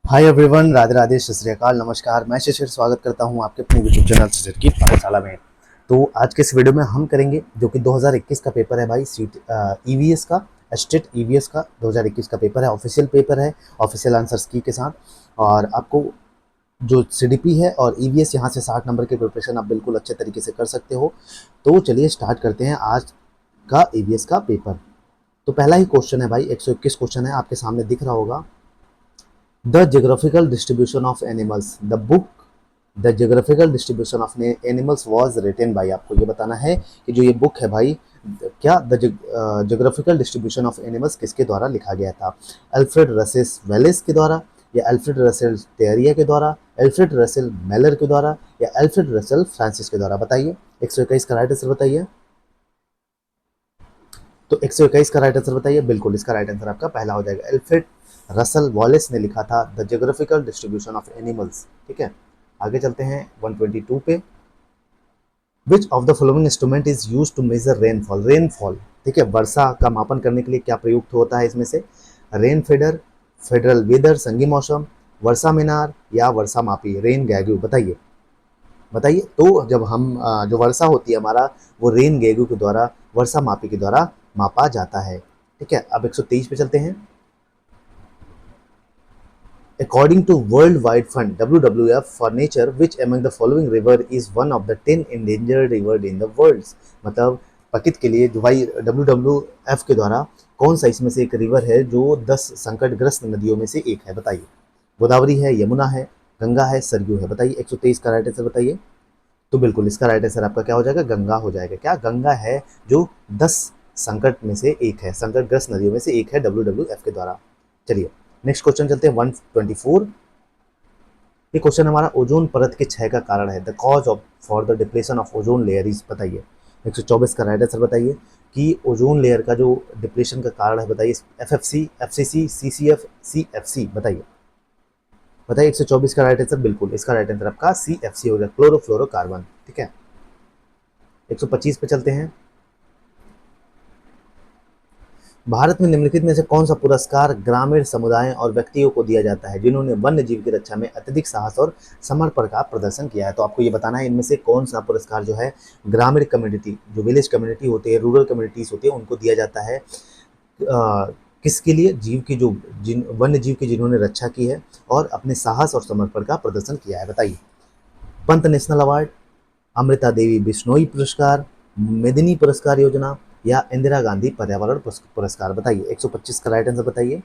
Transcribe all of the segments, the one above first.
Hi everyone, Radhe Radhe, सत श्री अकाल, नमस्कार। मैं शिशिर स्वागत करता हूं आपके अपने यूट्यूब चैनल शिशिर की पाठशाला में। तो आज के इस वीडियो में हम करेंगे जो कि 2021 का पेपर है भाई, सीट ईवीएस का, स्टेट ईवीएस का 2021 का पेपर है। ऑफिशियल पेपर है, ऑफिशियल आंसर्स की के साथ। और आपको जो सीडीपी है और ईवीएस यहाँ से 60 नंबर की प्रिपरेशन आप बिल्कुल अच्छे तरीके से कर सकते हो। तो चलिए स्टार्ट करते हैं आज का ईवीएस का पेपर। तो पहला ही क्वेश्चन है भाई, 121 क्वेश्चन है, आपके सामने दिख रहा होगा। The geographical distribution of animals, the book the geographical distribution of animals was written by, आपको ये बताना है कि जो ये बुक है भाई, क्या the geographical distribution of animals किसके द्वारा लिखा गया था। अल्फ्रेड रसेल वेलेस के द्वारा, या अल्फ्रेड रसेल टेरिया के द्वारा, अल्फ्रेड रसेल मेलर के द्वारा, या अल्फ्रेड रसेल फ्रांसिस के द्वारा। बताइए 121 का राइट आंसर बताइए। तो 121 का राइट आंसर बताइए। बिल्कुल इसका राइट आंसर आपका पहला हो जाएगा, अल्फ्रेड रसल वॉलेस ने लिखा था the geographical distribution of animals. ठीक है, आगे चलते हैं 122 पे। Which of the following instrument is use to measure rainfall. Rainfall, ठीक है, वर्षा का मापन करने के लिए क्या प्रयुक्त होता है इसमें से। रेन फेडर, फेडरल वेदर संगी मौसम, वर्षा मीनार, या वर्षा मापी, रेन गैग्यू। बताइए बताइए। तो जब हम जो वर्षा होती है हमारा, वो रेन गैग्यू के द्वारा, वर्षा मापी के द्वारा मापा जाता है। ठीक है, अब 123 पे चलते हैं। According to World Wide Fund (WWF) for Nature, which among the following river is one of the 10 endangered rivers in the world? मतलब प्रकृति के लिए जो भाई WWF के द्वारा कौन सा इसमें से एक रिवर है जो 10 संकटग्रस्त नदियों में से एक है। बताइए, गोदावरी है, यमुना है, गंगा है, सरयू है। बताइए 123 का राइट आंसर बताइए। तो बिल्कुल इसका राइट आंसर आपका क्या हो जाएगा, गंगा हो जाएगा। क्या गंगा है जो 10 संकट में से एक है, संकटग्रस्त नदियों में से एक है WWF के द्वारा। चलिए नेक्स्ट क्वेश्चन चलते हैं 124। ये क्वेश्चन हमारा ओजोन परत के क्षय का कारण है। The cause of for the depletion of ozone layer is. बताइए 124 का राइट आंसर बताइए कि ओजोन लेयर का जो डिप्लेशन का कारण है। बताइए FFC, FCC, CCF, CFC। बताइए बताइए 124 का राइट आंसर। बिल्कुल इसका राइट आंसर आपका CFC हो जाएगा, क्लोरोफ्लोरोकार्बन। ठीक है, 125 पे चलते हैं। भारत में निम्नलिखित में से कौन सा पुरस्कार ग्रामीण समुदायों और व्यक्तियों को दिया जाता है जिन्होंने वन्य जीव की रक्षा में अत्यधिक साहस और समर्पण का प्रदर्शन किया है। तो आपको ये बताना है इनमें से कौन सा पुरस्कार जो है ग्रामीण कम्युनिटी, जो विलेज कम्युनिटी होती है, रूरल कम्युनिटीज होती है, उनको दिया जाता है। किसके लिए, जीव की जो वन्य जीव की जिन्होंने रक्षा की है और अपने साहस और समर्पण का प्रदर्शन किया है। बताइए पंत नेशनल अवार्ड, अमृता देवी बिश्नोई पुरस्कार, मेदिनी पुरस्कार योजना, या इंदिरा गांधी पर्यावरण पुरस्कार। बताइए 125 का राइट आंसर बताइए।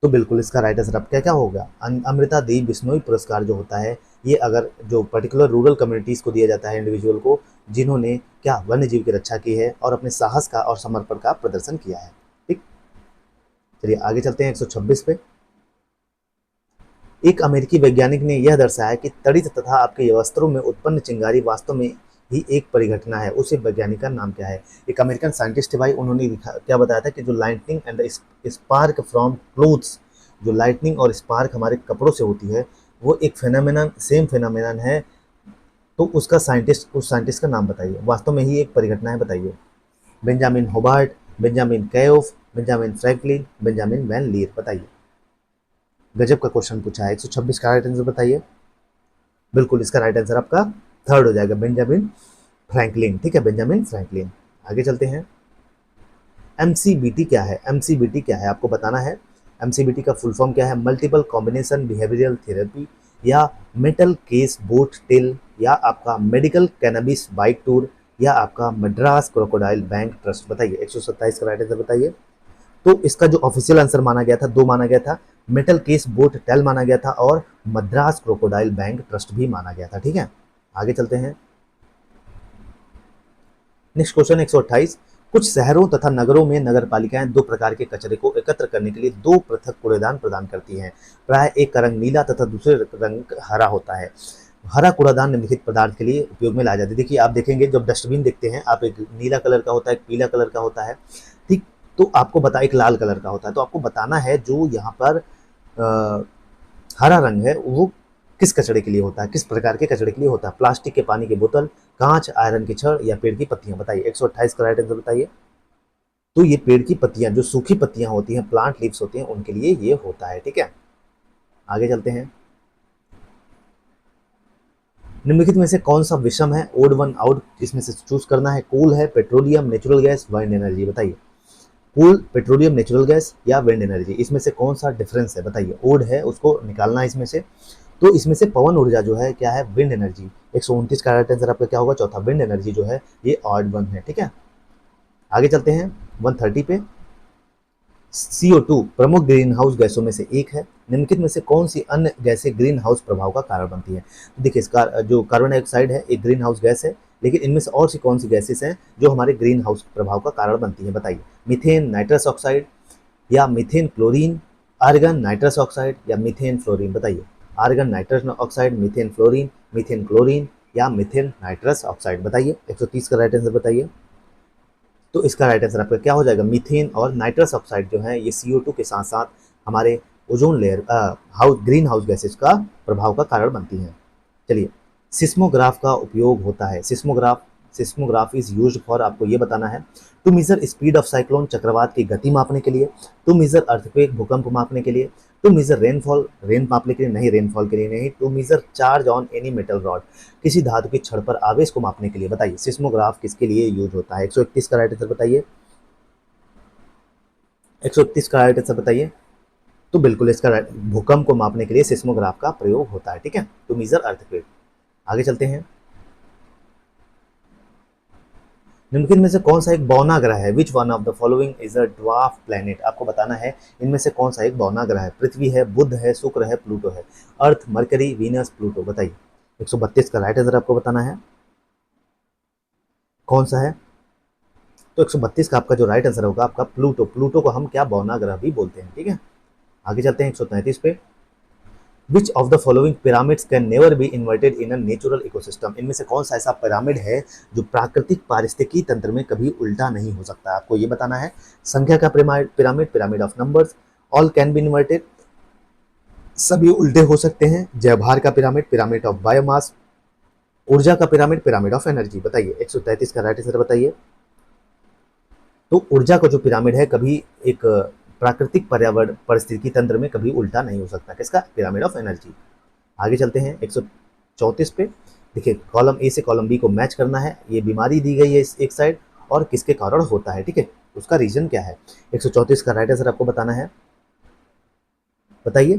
तो बिल्कुल इसका राइट आंसर अब क्या क्या होगा, अमृता देवी बिश्नोई पुरस्कार जो होता है, ये अगर जो पर्टिकुलर रूरल कम्युनिटीज को दिया जाता है, इंडिविजुअल को जिन्होंने क्या वन्य जीव की रक्षा की है और अपने साहस का और समर्पण का प्रदर्शन किया है। ठीक, चलिए आगे चलते हैं 126 पे। एक अमेरिकी वैज्ञानिक ने यह दर्शाया कि तड़ित तथा आपके वस्त्रों में उत्पन्न चिंगारी वास्तव में ही एक परिघटना है। उसे वैज्ञानिक का नाम क्या है। एक अमेरिकन साइंटिस्ट है भाई, उन्होंने क्या बताया था कि जो lightning and spark from clothes, जो लाइटनिंग और स्पार्क हमारे कपड़ों से होती है, वो एक फेनोमेनन, सेम फेनोमेनन है। तो उसका साइंटिस्ट, उस साइंटिस्ट का नाम बताइए, वास्तव में ही एक परिघटना है। बताइए बेंजामिन होबार्ट, बेंजामिन कैयोफ, Benjamin Franklin, Benjamin Van Leer. बताइए, गजब का क्वेश्चन पूछा है। 126 का राइट आंसर बताइए। बिल्कुल इसका राइट आंसर आपका थर्ड हो जाएगा, बेंजामिन फ्रैंकलिन। ठीक है, बेंजामिन फ्रैंकलिन। आगे चलते हैं। एमसीबीटी क्या है, एमसीबीटी क्या है आपको बताना है। एमसीबीटी का फुल फॉर्म क्या है, मल्टीपल कॉम्बिनेशन बिहेवियरल थेरेपी, या मेटल केस बोट टिल, या आपका मेडिकल कैनबिस बाइक टूर, या आपका मद्रास क्रोकोडाइल बैंक ट्रस्ट। बताइए 127 का राइट आंसर बताइए। तो इसका जो ऑफिशियल आंसर माना गया था, दो माना गया था, मेटल केस बोट टेल माना गया था और मद्रास क्रोकोडाइल बैंक ट्रस्ट भी माना गया था। ठीक है, आगे चलते हैं। Next question 128। कुछ शहरों तथा नगरों में नगर पालिकाएं दो प्रकार के कचरे को एकत्र करने के लिए दो पृथक कूड़ेदान प्रदान करती हैं। प्राय एक का रंग नीला तथा दूसरे रंग हरा होता है। हरा कूड़ादान निम्नलिखित पदार्थ के लिए उपयोग में लाया जाता है। देखिए आप देखेंगे जब डस्टबिन देखते हैं आप, एक नीला कलर का होता है, एक पीला कलर का होता है। ठीक, तो आपको बता, एक लाल कलर का होता है। तो आपको बताना है जो यहाँ पर हरा रंग है वो किस कचरे के लिए होता है, किस प्रकार के कचरे के लिए होता है। प्लास्टिक के पानी की बोतल, कांच, आयरन की छड़, या पेड़ की पत्तियां। बताइए 128 का राइट आंसर बताइए। तो ये पेड़ की पत्तियां, जो सूखी पत्तियां होती हैं, प्लांट लीव्स होती हैं, उनके लिए ये होता है। ठीक है, आगे चलते हैं। निम्नलिखित में से कौन सा विषम है? ओड वन आउट इसमें से चूज करना है। कोल है, petroleum, natural gas, wind energy, बताइए। कोल, पेट्रोलियम, नेचुरल गैस या विंड एनर्जी, इसमें से कौन सा डिफरेंस है बताइए। ओड है, उसको निकालना है इसमें से। तो इसमें से पवन ऊर्जा जो है क्या है? Wind energy. 129 का राइट आंसर आपका क्या होगा? चौथा, विंड एनर्जी जो है ये ऑड वन है, ठीक है। आगे चलते हैं 130 पे। CO2 प्रमुख ग्रीन हाउस गैसों में से एक है। निम्नलिखित में से कौन सी अन्य गैसें ग्रीन हाउस प्रभाव का कारण बनती है? तो देखिए, इसका जो कार्बन डाइऑक्साइड है एक ग्रीन हाउस गैस है, लेकिन इनमें से और सी कौन सी गैसेस हैं जो हमारे ग्रीन हाउस प्रभाव का कारण बनती है, बताइए। मीथेन, नाइट्रस ऑक्साइड या methane chlorine, argon nitrous oxide या मीथेन फ्लोरीन, बताइए। Argon nitrous oxide, methane fluorine, methane chlorine या मीथेन नाइट्रस ऑक्साइड, बताइए। 130 का राइट आंसर बताइए। तो इसका राइट आंसर आपका क्या हो जाएगा? मीथेन और नाइट्रस ऑक्साइड जो है ये CO2 के साथ साथ हमारे ozone layer house green house gases का प्रभाव का कारण बनती हैं। चलिए, सिस्मोग्राफ का उपयोग होता है। सिस्मोग्राफ इज यूज्ड फॉर, आपको ये बताना है, to measure speed of cyclone, चक्रवात की गति मापने के लिए, टू मेजर अर्थक्वेक, भूकंप मापने के लिए, टू मेजर रेनफॉल, रेन मापने के लिए नहीं, रेनफॉल के लिए नहीं, to measure charge on any metal rod, किसी धातु की छड़ पर आवेश को मापने के लिए, बताइए। सिस्मोग्राफ किसके लिए यूज होता है? 131 का राइट आंसर बताइए। 131 का राइट आंसर बताइए। तो बिल्कुल इसका भूकंप को मापने के लिए सिस्मोग्राफ का प्रयोग होता है, ठीक है, टू मेजर अर्थक्वेक। आगे चलते हैं। निम्नलिखित में से कौन सा एक बौना ग्रह है? Which one of the following is a dwarf planet, आपको बताना है इनमें से कौन सा एक बौना ग्रह है। पृथ्वी है, बुध है, शुक्र है, प्लूटो है। अर्थ, मरकरी, वीनस, प्लूटो, बताइए। 132 का राइट आंसर आपको बताना है कौन सा है। तो 132 का आपका जो राइट आंसर होगा आपका प्लूटो। प्लूटो को हम क्या बौना ग्रह भी बोलते हैं, ठीक है। आगे चलते हैं 133 पे। Which of the following pyramids can never be inverted in a natural ecosystem, इनमें से कौन सा ऐसा पिरामिड है जो प्राकृतिक पारिस्थितिकी तंत्र में कभी उल्टा नहीं हो सकता? आपको ये बताना है। संख्या का pyramid, pyramid of numbers, all can be inverted, सभी उल्टे हो सकते हैं, जयभार का पिरामिड, पिरामिड ऑफ बायोमास, ऊर्जा का पिरामिड, पिरामिड ऑफ एनर्जी, बताइए। 133 का राइट आंसर बताइए। तो ऊर्जा का जो पिरामिड है कभी एक प्राकृतिक पर्यावरण परिस्थिति तंत्र में कभी उल्टा नहीं हो सकता, किसका? Pyramid of energy. आगे चलते हैं 134 पे। देखिए, कॉलम ए से कॉलम बी को मैच करना है। ये बीमारी दी गई है इस एक साइड और किसके कारण होता है, ठीक है, उसका रीजन क्या है। 134 का राइट आंसर आपको बताना है, बताइए।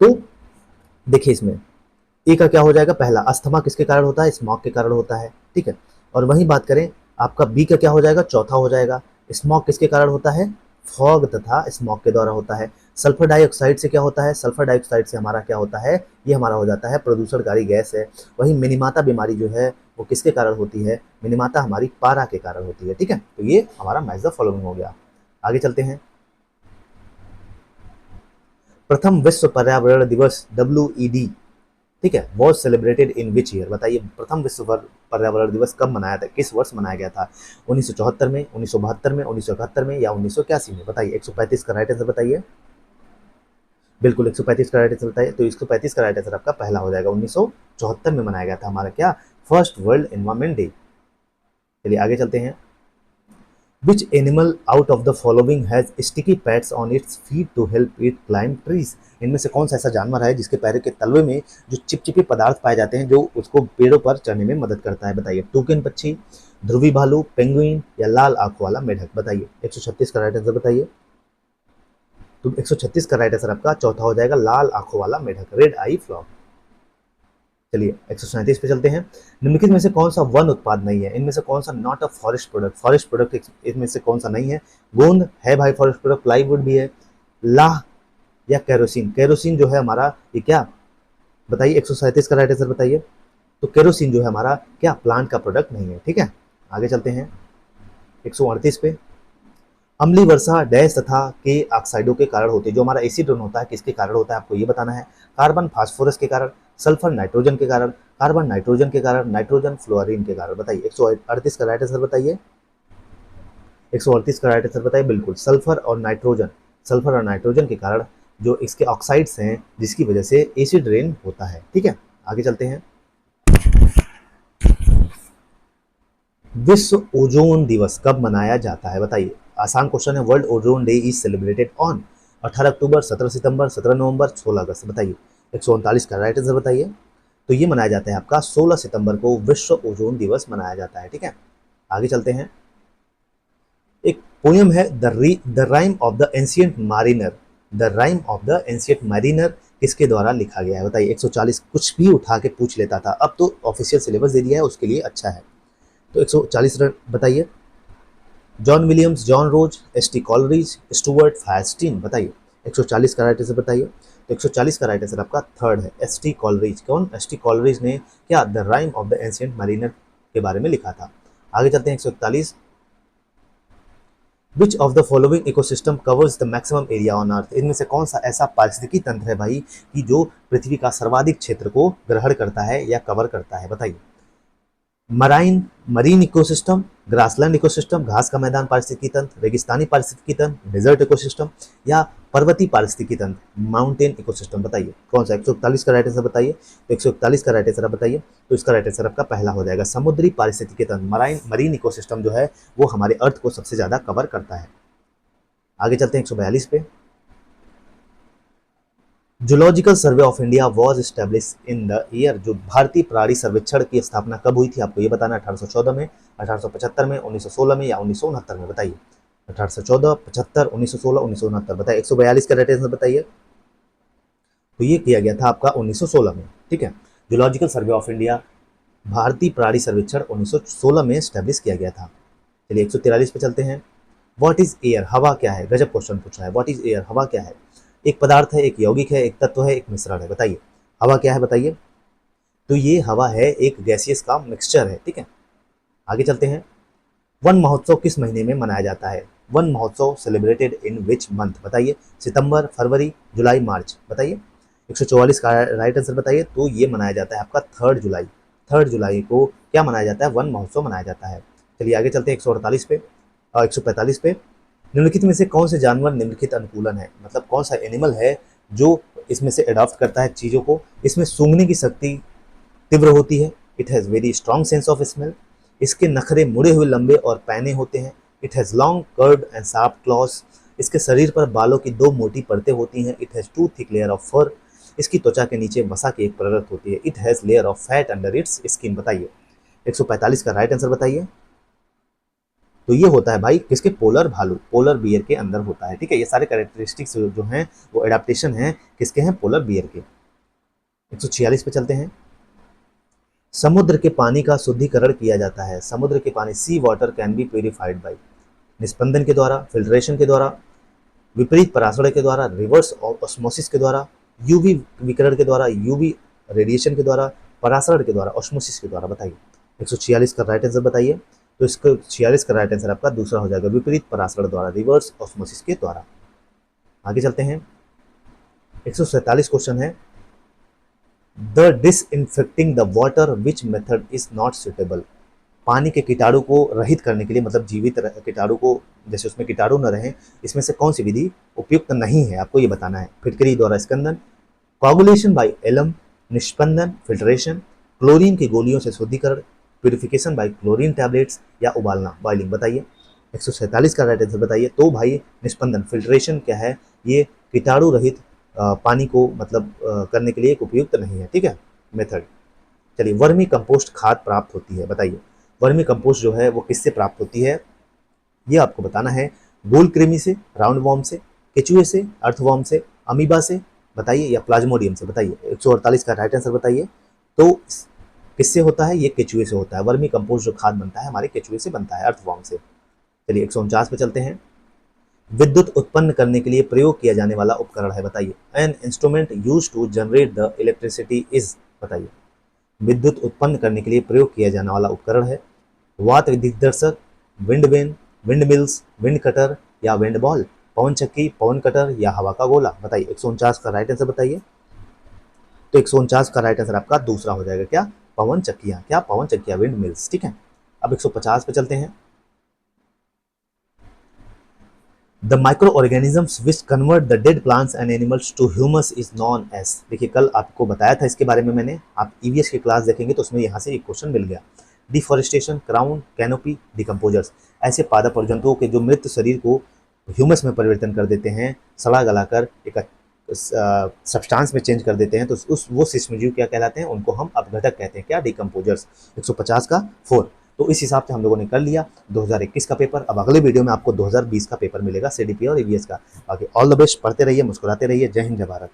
तो देखिए, इसमें ए का क्या हो जाएगा? पहला, अस्थमा किसके कारण होता है? स्मॉग के कारण होता है, ठीक है। और वहीं बात करें आपका बी का क्या हो जाएगा? चौथा हो जाएगा, स्मॉग किसके कारण होता है? फॉग तथा स्मॉग के द्वारा होता है। सल्फर डाइऑक्साइड से क्या होता है? सल्फर डाइऑक्साइड से हमारा क्या होता है? ये हमारा हो जाता है प्रदूषणकारी गैस है। वहीं मिनीमाता बीमारी जो है वो किसके कारण होती है? मिनीमाता हमारी पारा के कारण होती है, ठीक है। तो ये हमारा मैच द फॉलोइंग हो गया। आगे चलते हैं। प्रथम विश्व पर्यावरण दिवस WED, ठीक है, was celebrated in which year, बताइए। प्रथम विश्व पर्यावरण दिवस कब मनाया था, किस वर्ष मनाया गया था? 1974 में, 1972 में, 1971 में या 1981 में, बताइए। 135 का राइट आंसर बताइए। बिल्कुल 135 का राइट आंसर बताइए। तो 135 का राइट आंसर आपका पहला हो जाएगा। 1974 में मनाया गया था हमारा क्या? First world environment day. चलिए आगे चलते हैं। Which animal out of the following has sticky pads on its feet to help it climb trees? इनमें से कौन सा ऐसा जानवर है जिसके पैरों के तलवे में जो चिपचिपे पदार्थ पाए जाते हैं जो उसको पेड़ों पर चढ़ने में मदद करता है, बताइए। टूकन पक्षी, ध्रुवी भालू, पेंगुइन या लाल आंखों वाला मेढक, बताइए। 136 का राइट आंसर बताइए। तो 136 का राइट आंसर आपका चौथा हो जाएगा, लाल आंखों वाला मेढक, रेड आई फ्रॉग। चलिए 137 पे चलते हैं। निम्नलिखित में से कौन सा वन उत्पाद नहीं है? इनमें से कौन सा not a forest product, forest product इसमें से कौन सा नहीं है? गोंद है भाई फॉरेस्ट प्रोडक्ट, प्लाईवुड भी है, लाह या केरोसिन। केरोसिन जो है हमारा ये क्या, बताइए। 137 का राइट आंसर बताइए। तो केरोसिन जो है हमारा क्या, प्लांट का प्रोडक्ट नहीं है, ठीक है। आगे चलते हैं 138 पे। अम्लीय वर्षा डैश तथा के ऑक्साइडों के कारण होती है। जो हमारा एसिड रन होता है किसके कारण होता है, आपको ये बताना है। कार्बन फास्फोरस के कारण, सल्फर नाइट्रोजन के कारण, कार्बन नाइट्रोजन के कारण, नाइट्रोजन फ्लोरीन के कारण, बताइए। 138 का राइट आंसर बताइए। 138 का राइट आंसर बताइए। बिल्कुल सल्फर और नाइट्रोजन, सल्फर और नाइट्रोजन के कारण जो इसके ऑक्साइड्स हैं जिसकी वजह से एसिड रेन होता है, ठीक है। आगे चलते हैं। विश्व ओजोन दिवस कब मनाया जाता है, बताइए। आसान क्वेश्चन है। World ozone day is celebrated on, 18 अक्टूबर, 17 सितंबर, 17 नवंबर, 16 अगस्त, बताइए। 139 का राइट आंसर बताइए। तो ये मनाया जाता है आपका 16 सितंबर को विश्व ओजोन दिवस मनाया जाता है, ठीक है। आगे चलते हैं। एक पोयम है The Rime of the Ancient Mariner. The Rime of the Ancient Mariner किसके द्वारा लिखा गया है बताइए। 140 कुछ भी उठा के पूछ लेता था, अब तो ऑफिशियल सिलेबस दे दिया है, उसके लिए अच्छा है। तो 140 रन बताइए। John Williams, John Rose, S T Coleridge, Stuart Firestein, बताइए। 140 का राइट आंसर बताइए। तो 140 का राइट आंसर आपका थर्ड है, एस टी कॉलरिज। कौन? एस टी कॉलरिज ने क्या The Rime of the Ancient Mariner के बारे में लिखा था। आगे चलते हैं। 141, which of the following ecosystem covers the maximum area on earth. इनमें से कौन सा ऐसा पारिस्थितिकी तंत्र है भाई कि जो पृथ्वी का सर्वाधिक क्षेत्र को ग्रहण करता है या कवर करता है, बताइए। मरीन इकोसिस्टम, ग्रासलैंड इकोसिस्टम, घास का मैदान पारिस्थितिकी तंत्र, रेगिस्तानी पारिस्थितिकी तंत्र, डेजर्ट इकोसिस्टम, या पर्वतीय पारिस्थितिकी तंत्र, माउंटेन इकोसिस्टम, बताइए कौन सा। 141 का राइट आंसर बताइए। तो 141 का राइट आंसर बताइए। तो इसका राइट आंसर आपका पहला हो जाएगा, समुद्री पारिस्थितिकी तंत्र। मरीन इकोसिस्टम जो है वो हमारे अर्थ को सबसे ज्यादा कवर करता है। आगे चलते हैं 142 पे। Zoological survey of India was establish in the year. जो भारतीय प्राणी सर्वेक्षण की स्थापना कब हुई थी आपको ये बताना है। 1814 में, 1875 में, 1916 में, या 1969 में, बताइए। 1814, 75, 1916, 1969, बताइए। 142 का राइट आंसर बताइए। तो ये किया गया था आपका 1916 में, ठीक है। जूलॉजिकल सर्वे ऑफ इंडिया, भारतीय प्राणी सर्वेक्षण 1916 में स्टैब्लिश किया गया था। चलिए 143 पे चलते हैं। व्हाट इज एयर, हवा क्या है। गजब क्वेश्चन पूछा है। व्हाट इज एयर, हवा क्या है। एक पदार्थ है, एक यौगिक है, एक तत्व है, एक मिश्रण है, बताइए हवा क्या है, बताइए। तो ये हवा है, एक गैसियस का मिक्सचर है, ठीक है। आगे चलते हैं। वन महोत्सव किस महीने में मनाया जाता है। वन महोत्सव सेलिब्रेटेड इन विच मंथ, बताइए। सितंबर, फरवरी, जुलाई, मार्च, बताइए। 144 का राइट आंसर बताइए। तो ये मनाया जाता है आपका 3 जुलाई। 3 जुलाई को क्या मनाया जाता है, वन महोत्सव मनाया जाता है। चलिए आगे चलते हैं 148 पे और 145 पे। निम्नलिखित में से कौन से जानवर निम्नलिखित अनुकूलन है, मतलब कौन सा एनिमल है जो इसमें से अडॉप्ट करता है चीज़ों को। इसमें सूंघने की शक्ति तीव्र होती है। It has very strong sense of smell. इसके नखरे मुड़े हुए लंबे और पैने होते हैं। It has long curved and sharp claws. इसके शरीर पर बालों की 2 मोटी परतें होती हैं। It has 2 thick layer of fur. इसकी त्वचा के नीचे वसा की एक परत होती है। It has layer of fat under its skin, बताइए। 145 का राइट आंसर बताइए। तो ये होता है भाई किसके, पोलर भालू, पोलर बियर के अंदर होता है, ठीक है। ये सारे कैरेक्टरिस्टिक्स जो हैं वो एडाप्टेशन हैं किसके हैं, पोलर बियर के। 146 पे चलते हैं। समुद्र के पानी का शुद्धिकरण किया जाता है। समुद्र के पानी, sea water can be purified by, निस्पंदन के द्वारा, फिल्ट्रेशन के द्वारा, विपरीत परासरण के द्वारा, रिवर्स ऑस्मोसिस के द्वारा, यूवी विकिरण के द्वारा, यूवी रेडिएशन के द्वारा, परासरण के द्वारा, ऑस्मोसिस के द्वारा, बताइए। 146 का राइट आंसर बताइए। तो इसका 46 का राइट आंसर आपका दूसरा हो जाएगा, विपरीत परासरण द्वारा, रिवर्स ऑस्मोसिस के द्वारा। आगे चलते हैं। 147 क्वेश्चन है, the disinfecting the water which method is not suitable. पानी के कीटाणु को रहित करने के लिए, मतलब जीवित कीटाणु को, जैसे उसमें कीटाणु न रहें, इसमें से कौन सी विधि उपयुक्त नहीं है, आपको ये बताना है। फिटकरी द्वारा स्कंदन, कोगुलेशन बाय एलम, निष्पंदन, फिल्ट्रेशन, क्लोरीन की गोलियों से शुद्धिकरण, प्यूरिफिकेशन बाय क्लोरीन टैबलेट्स, या उबालना, बॉइलिंग, बताइए। 147 का राइट आंसर बताइए। तो भाई निष्पंदन, फिल्ट्रेशन क्या है, ये कीटाणु रहित पानी को मतलब करने के लिए एक उपयुक्त नहीं है, ठीक है, मेथड। चलिए, वर्मी कंपोस्ट खाद प्राप्त होती है, बताइए। वर्मी कंपोस्ट जो है वो किससे प्राप्त होती है, ये आपको बताना है। गोल कृमि से, राउंड वॉर्म से, केचुए से, अर्थवॉर्म से, अमीबा से, बताइए, या प्लाज्मोडियम से, बताइए। 148 का राइट आंसर बताइए। तो किससे होता है, ये केचुए से होता है। वर्मी कंपोस्ट जो खाद बनता है हमारे केचुए से बनता है, अर्थवॉर्म से। चलिए 149 पे चलते हैं। विद्युत उत्पन्न करने के लिए प्रयोग किया जाने वाला उपकरण है, बताइए। An instrument use to generate the electricity is, बताइए। विद्युत उत्पन्न करने के लिए प्रयोग किया जाने वाला उपकरण है वात विद्युत दर्शक, wind vane, wind mills, wind cutter, या विंड बॉल, पवन चक्की, पवन कटर, या हवा का गोला, बताइए। 149 का राइट आंसर बताइए। तो 149 का राइट आंसर आपका दूसरा हो जाएगा, क्या, पवन चक्कियां, क्या, पवन चक्कियां, विंड मिल्स, ठीक है। अब 150 पे चलते हैं। The micro organisms which convert the dead plants and animals to humus is known as. देखिए कल आपको बताया था इसके बारे में मैंने, आप ईवीएस की क्लास देखेंगे तो उसमें यहाँ से एक क्वेश्चन मिल गया। डिफॉरेस्टेशन, क्राउन, कैनोपी, डिकम्पोजर्स, ऐसे पादप और जंतुओं के जो मृत शरीर को ह्यूमस में परिवर्तन कर देते हैं, सड़ा गलाकर एक सब्सटेंस में चेंज कर देते हैं, तो उस वो सूक्ष्मजीव क्या कहलाते हैं? उनको हम अपघटक कहते हैं। क्या? डिकम्पोजर्स। 150 का 4। तो इस हिसाब से हम लोगों ने कर लिया 2021 का पेपर। अब अगले वीडियो में आपको 2020 का पेपर मिलेगा, सीडीपी और ईवीएस का। बाकी ऑल द बेस्ट, पढ़ते रहिए, मुस्कुराते रहिए। जय हिंद, जय भारत।